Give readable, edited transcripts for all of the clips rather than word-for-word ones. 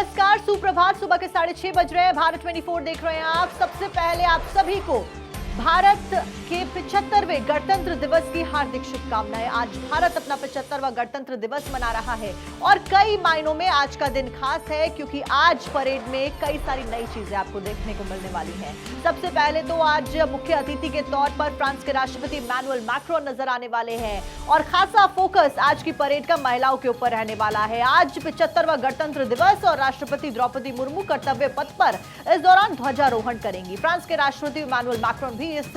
नमस्कार, सुप्रभात। सुबह के 6:30 बज रहे हैं। भारत 24 देख रहे हैं आप। सबसे पहले आप सभी को भारत के 75वें गणतंत्र दिवस की हार्दिक शुभकामनाएं। आज भारत अपना 75वां गणतंत्र दिवस मना रहा है और कई मायनों में आज का दिन खास है, क्योंकि आज परेड में कई सारी नई चीजें आपको देखने को मिलने वाली हैं। सबसे पहले तो आज मुख्य अतिथि के तौर पर फ्रांस के राष्ट्रपति इमैनुअल मैक्रोन नजर आने वाले हैं और खासा फोकस आज की परेड का महिलाओं के ऊपर रहने वाला है। आज 75वां गणतंत्र दिवस और राष्ट्रपति द्रौपदी मुर्मू कर्तव्य पथ पर इस दौरान ध्वजारोहण करेंगी। फ्रांस के राष्ट्रपति इमैनुअल मैक्रोन भी इस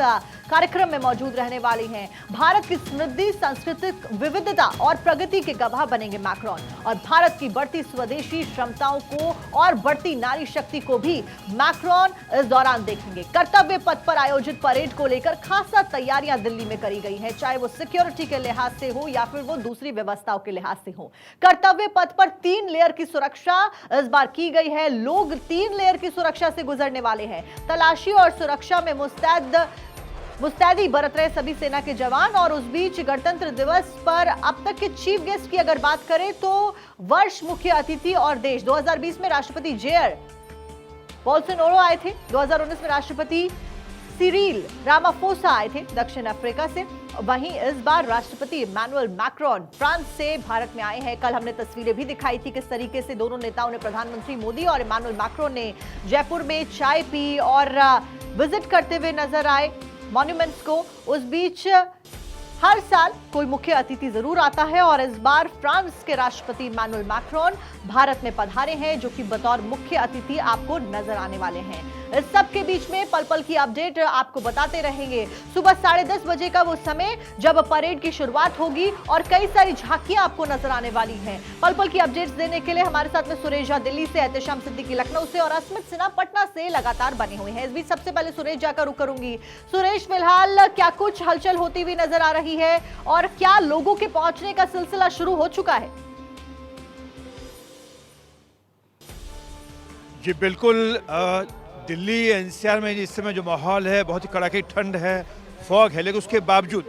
कार्यक्रम में मौजूद रहने वाली हैं। भारत की समृद्धि, सांस्कृतिक विविधता और प्रगति के गवाह बनेंगे मैक्रोन और भारत की बढ़ती स्वदेशी क्षमताओं को और बढ़ती नारी शक्ति को भी मैक्रोन इस दौरान देखेंगे। कर्तव्य पथ पर आयोजित परेड को लेकर खासा तैयारियां दिल्ली में करी गई हैं, चाहे वो सिक्योरिटी के लिहाज से हो या फिर वो दूसरी व्यवस्थाओं के लिहाज से हो। कर्तव्य पथ पर 3 लेयर की सुरक्षा इस बार की गई है। लोग 3 लेयर की सुरक्षा से गुजरने वाले हैं। तलाशी और सुरक्षा में मुस्तैदी बरत रहे सभी सेना के जवान। और उस बीच गणतंत्र दिवस पर अब तक के चीफ गेस्ट की अगर बात करें तो वर्ष मुख्य अतिथि और देश 2020 में राष्ट्रपति जेयर बोल्सोनारो आए थे। 2019 में राष्ट्रपति सिरिल रामाफोसा आए थे दक्षिण अफ्रीका से। वहीं इस बार राष्ट्रपति इमैनुअल मैक्रोन फ्रांस से भारत में आए हैं। कल हमने तस्वीरें भी दिखाई थी किस तरीके से दोनों नेताओं ने, प्रधानमंत्री मोदी और इमैनुअल मैक्रोन ने जयपुर में चाय पी और विजिट करते हुए नजर आए मॉन्यूमेंट्स को। उस बीच हर साल कोई मुख्य अतिथि जरूर आता है और इस बार फ्रांस के राष्ट्रपति इमैनुअल मैक्रोन भारत में पधारे हैं, जो कि बतौर मुख्य अतिथि आपको नजर आने वाले हैं। इस सब के बीच में पल पल की अपडेट आपको बताते रहेंगे। सुबह 10:30 बजे का वो समय जब परेड की शुरुआत होगी और कई सारी झांकियां आपको नजर आने वाली हैं। पल पल की अपडेट्स देने के लिए हमारे साथ में सुरेश झा दिल्ली से, एहतेशाम सिद्दीकी लखनऊ से और अस्मित सिन्हा पटना से लगातार बने हुए हैं। इस बीच सबसे पहले सुरेश झा का रुख करूंगी। सुरेश, फिलहाल क्या कुछ हलचल होती हुई नजर आ रही है और क्या लोगों के पहुंचने का सिलसिला शुरू हो चुका है? जी बिल्कुल, दिल्ली एनसीआर में इस समय जो माहौल है बहुत ही कड़ाके की ठंड है, फॉग है, लेकिन उसके बावजूद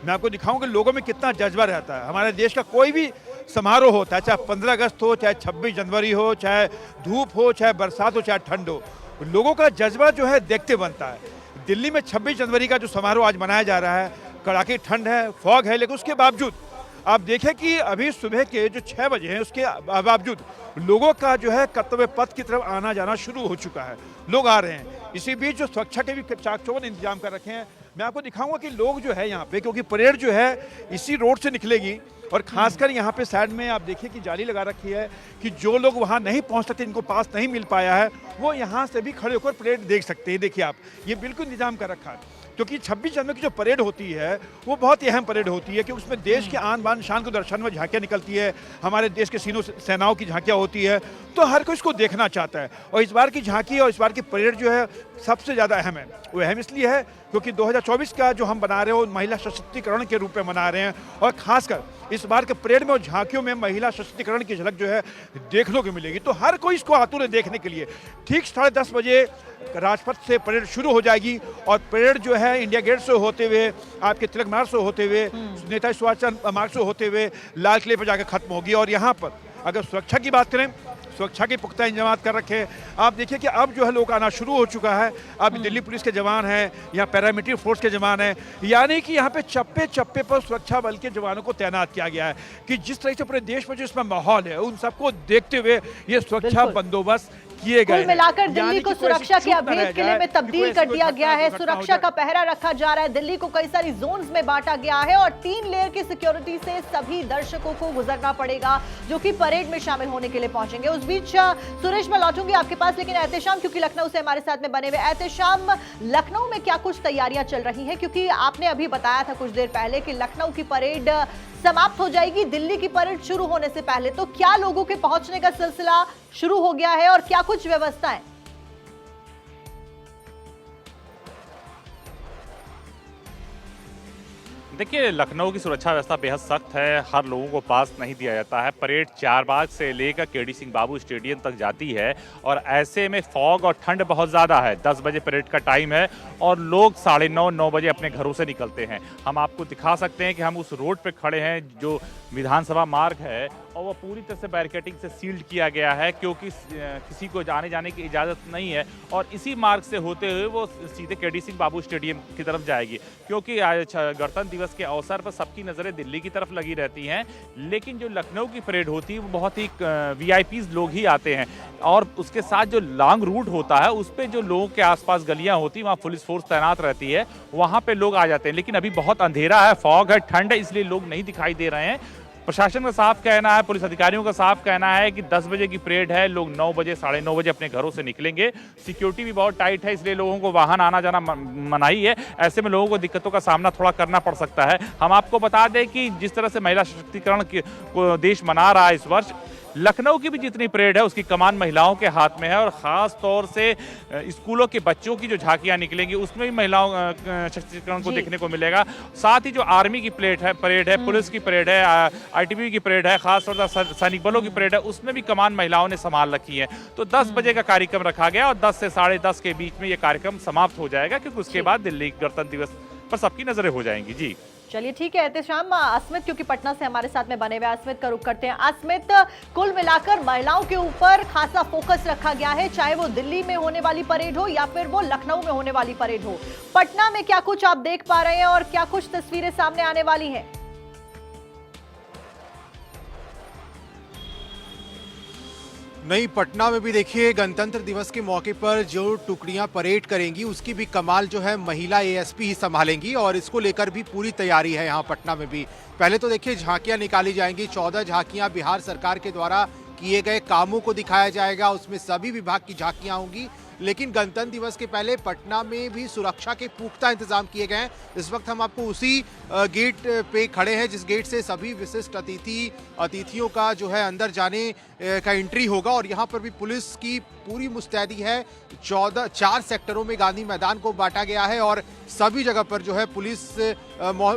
मैं आपको दिखाऊं कि लोगों में कितना जज्बा रहता है। हमारे देश का कोई भी समारोह होता है, चाहे 15 अगस्त हो, चाहे 26 जनवरी हो, चाहे धूप हो, चाहे बरसात हो, चाहे ठंड हो, लोगों का जज्बा जो है देखते बनता है। दिल्ली में 26 जनवरी का जो समारोह आज मनाया जा रहा है, कड़ाके की ठंड है, फॉग है, लेकिन उसके बावजूद आप देखें कि अभी सुबह के जो 6 बजे हैं उसके बावजूद लोगों का जो है कर्तव्य पथ की तरफ आना जाना शुरू हो चुका है। लोग आ रहे हैं। इसी बीच जो सुरक्षा के भी चाक चौबंद इंतजाम कर रखे हैं। मैं आपको दिखाऊंगा कि लोग जो है यहाँ पे, क्योंकि परेड जो है इसी रोड से निकलेगी और खासकर यहाँ पे साइड में आप देखिए कि जाली लगा रखी है कि जो लोग वहाँ नहीं पहुँच सकते, इनको पास नहीं मिल पाया है, वो यहाँ से भी खड़े होकर परेड देख सकते हैं। देखिए आप, ये बिल्कुल इंतजाम कर रखा है, क्योंकि 26 जनवरी की जो परेड होती है वो बहुत ही अहम परेड होती है, क्योंकि उसमें देश के आन बान शान को दर्शाने में झांकियाँ निकलती है, हमारे देश के सेनाओं की झांकियाँ होती है, तो हर कोई इसको देखना चाहता है। और इस बार की झांकी और इस बार की परेड जो है सबसे ज़्यादा अहम है। वो अहम इसलिए है क्योंकि 2024 का जो हम बना रहे हैं वो महिला सशक्तिकरण के रूप में मना रहे हैं और खासकर इस बार के परेड में और झांकियों में महिला सशक्तिकरण की झलक जो है देखने को मिलेगी। तो हर कोई इसको आतुर है देखने के लिए। ठीक 10:30 बजे राजपथ से परेड शुरू हो जाएगी और परेड जो है इंडिया गेट से होते हुए, आपके तिलक मार्ग से होते हुए, नेताजी सुभाष चंद्र मार्ग से होते हुए लाल किले पर जाकर खत्म होगी। और यहाँ पर अगर सुरक्षा की बात करें, सुरक्षा के पुख्ता इंतजाम कर रखे हैं। आप देखिए कि अब जो है लोग आना शुरू हो चुका है। अब दिल्ली पुलिस के जवान हैं, यहाँ पैरामिलिट्री फोर्स के जवान हैं, यानी कि यहाँ पे चप्पे चप्पे पर सुरक्षा बल के जवानों को तैनात किया गया है कि जिस तरह से पूरे देश में जो इसमें माहौल है उन सबको देखते हुए ये सुरक्षा बंदोबस्त किए गए। कुल मिलाकर दिल्ली को सुरक्षा के अभेद किले में तब्दील कर दिया गया है। सुरक्षा का पहरा रखा जा रहा है। दिल्ली को कई सारी जोन्स में बांटा गया है और 3 लेयर की सिक्योरिटी से सभी दर्शकों को गुजरना पड़ेगा जो कि परेड में शामिल होने के लिए पहुंचेंगे। उस बीच सुरेश, मैं लौटूंगी आपके पास, लेकिन एहतेशाम क्योंकि लखनऊ से हमारे साथ में बने हुए। एहतेशाम, लखनऊ में क्या कुछ तैयारियां चल रही है? क्योंकि आपने अभी बताया था कुछ देर पहले कि लखनऊ की परेड समाप्त हो जाएगी दिल्ली की परेड शुरू होने से पहले, तो क्या लोगों के पहुंचने का सिलसिला शुरू हो गया है और क्या कुछ व्यवस्था है? देखिए, लखनऊ की सुरक्षा व्यवस्था बेहद सख्त है। हर लोगों को पास नहीं दिया जाता है। परेड चारबाग से लेकर केडी सिंह बाबू स्टेडियम तक जाती है और ऐसे में फॉग और ठंड बहुत ज़्यादा है। 10 बजे परेड का टाइम है और लोग 9:30-9 बजे अपने घरों से निकलते हैं। हम आपको दिखा सकते हैं कि हम उस रोड पे खड़े हैं जो विधानसभा मार्ग है और वो पूरी तरह से बैरिकेडिंग से सील्ड किया गया है, क्योंकि किसी को आने जाने की इजाज़त नहीं है। और इसी मार्ग से होते हुए वो सीधे केडी सिंह बाबू स्टेडियम की तरफ जाएगी, क्योंकि आज गणतंत्र दिवस के अवसर पर सबकी नज़रें दिल्ली की तरफ लगी रहती हैं, लेकिन जो लखनऊ की परेड होती है वो बहुत ही वीआईपीज़ लोग ही आते हैं। और उसके साथ जो लॉन्ग रूट होता है उस पर जो लोगों के आसपास गलियां होती हैं, वहाँ पुलिस फोर्स तैनात रहती है, वहाँ पे लोग आ जाते हैं। लेकिन अभी बहुत अंधेरा है, फॉग है, ठंड है, इसलिए लोग नहीं दिखाई दे रहे हैं। प्रशासन का साफ कहना है, पुलिस अधिकारियों का साफ कहना है कि 10 बजे की परेड है, लोग 9 बजे 9:30 बजे अपने घरों से निकलेंगे। सिक्योरिटी भी बहुत टाइट है, इसलिए लोगों को वाहन आना जाना मनाही है। ऐसे में लोगों को दिक्कतों का सामना थोड़ा करना पड़ सकता है। हम आपको बता दें कि जिस तरह से महिला सशक्तिकरण को देश मना रहा है इस वर्ष, लखनऊ की भी जितनी परेड है उसकी कमान महिलाओं के हाथ में है। और ख़ास तौर से स्कूलों के बच्चों की जो झांकियां निकलेंगी उसमें भी महिलाओं सशक्तिकरण को देखने को मिलेगा। साथ ही जो आर्मी की परेड है, पुलिस की परेड है, आईटीबीपी की परेड है, खास तौर पर सैनिक बलों की परेड है, उसमें भी कमान महिलाओं ने संभाल रखी है। तो 10 बजे का कार्यक्रम रखा गया और 10 से 10:30 के बीच में ये कार्यक्रम समाप्त हो जाएगा, क्योंकि उसके बाद दिल्ली गणतंत्र दिवस पर सबकी नजरें हो जाएंगी। जी चलिए ठीक है एहतेशाम। अस्मित क्योंकि पटना से हमारे साथ में बने हुए अस्मित का रुख करते हैं। अस्मित, कुल मिलाकर महिलाओं के ऊपर खासा फोकस रखा गया है, चाहे वो दिल्ली में होने वाली परेड हो या फिर वो लखनऊ में होने वाली परेड हो। पटना में क्या कुछ आप देख पा रहे हैं और क्या कुछ तस्वीरें सामने आने वाली हैं? नहीं, पटना में भी देखिए गणतंत्र दिवस के मौके पर जो टुकड़ियां परेड करेंगी उसकी भी कमाल जो है महिला एएसपी ही संभालेंगी, और इसको लेकर भी पूरी तैयारी है यहाँ पटना में भी। पहले तो देखिए झांकियां निकाली जाएंगी, 14 झांकियां बिहार सरकार के द्वारा किए गए कामों को दिखाया जाएगा, उसमें सभी विभाग की झांकियां होंगी। लेकिन गणतंत्र दिवस के पहले पटना में भी सुरक्षा के पुख्ता इंतजाम किए गए हैं। इस वक्त हम आपको उसी गेट पे खड़े हैं जिस गेट से सभी विशिष्ट अतिथियों का जो है अंदर जाने का एंट्री होगा, और यहाँ पर भी पुलिस की पूरी मुस्तैदी है। 4 सेक्टरों में गांधी मैदान को बांटा गया है और सभी जगह पर जो है पुलिस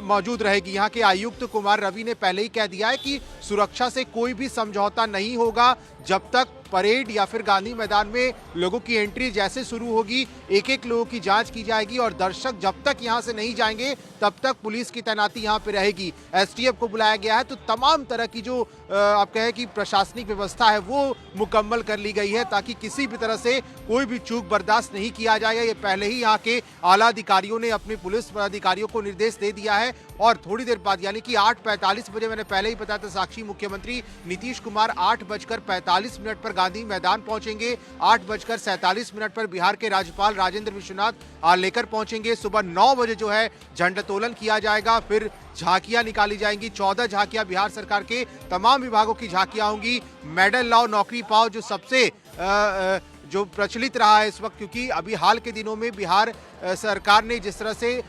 मौजूद रहेगी। यहाँ के आयुक्त कुमार रवि ने पहले ही कह दिया है कि सुरक्षा से कोई भी समझौता नहीं होगा जब तक परेड या फिर गांधी मैदान में लोगों की एंट्री जैसे शुरू होगी, एक लोगों की जांच की जाएगी और दर्शक जब तक यहां से नहीं जाएंगे तब तक पुलिस की तैनाती यहां पे रहेगी। एसटीएफ को बुलाया गया है, तो तमाम तरह की जो आप कहें कि प्रशासनिक व्यवस्था है वो मुकम्मल कर ली गई है, ताकि किसी भी तरह से कोई भी चूक बर्दाश्त नहीं किया जाएगा। ये पहले ही यहाँ के आला अधिकारियों ने अपने पुलिस अधिकारियों को निर्देश दे दिया है। और थोड़ी देर बाद यानी कि 8:45 बजे, मैंने पहले ही बताया था, साक्षी मुख्यमंत्री नीतीश कुमार 8:45 पर गांधी मैदान पहुंचेंगे। 8:47 पर बिहार के राज्यपाल राजेंद्र विश्वनाथ लेकर पहुंचेंगे। सुबह 9 बजे जो है झंडोत्तोलन किया जाएगा, फिर झांकियां निकाली जाएंगी। 14 झांकियां बिहार सरकार के तमाम विभागों की झांकियां होंगी। मेडल लाओ नौकरी पाओ जो सबसे जो प्रचलित रहा है इस वक्त, क्योंकि अभी हाल के दिनों में बिहार सरकार ने जिस तरह से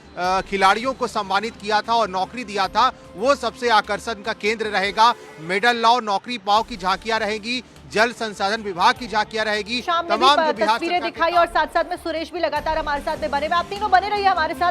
खिलाड़ियों को सम्मानित किया था और नौकरी दिया था, वो सबसे आकर्षण का केंद्र रहेगा। मेडल लाओ नौकरी पाओ की झांकियां रहेंगी, जल संसाधन विभाग की झांकियां रहेगी। तमाम तस्वीरें दिखाई और साथ साथ में सुरेश भी लगातार हमारे साथ में बने हुए। आप तीनों बने रहिए हमारे साथ।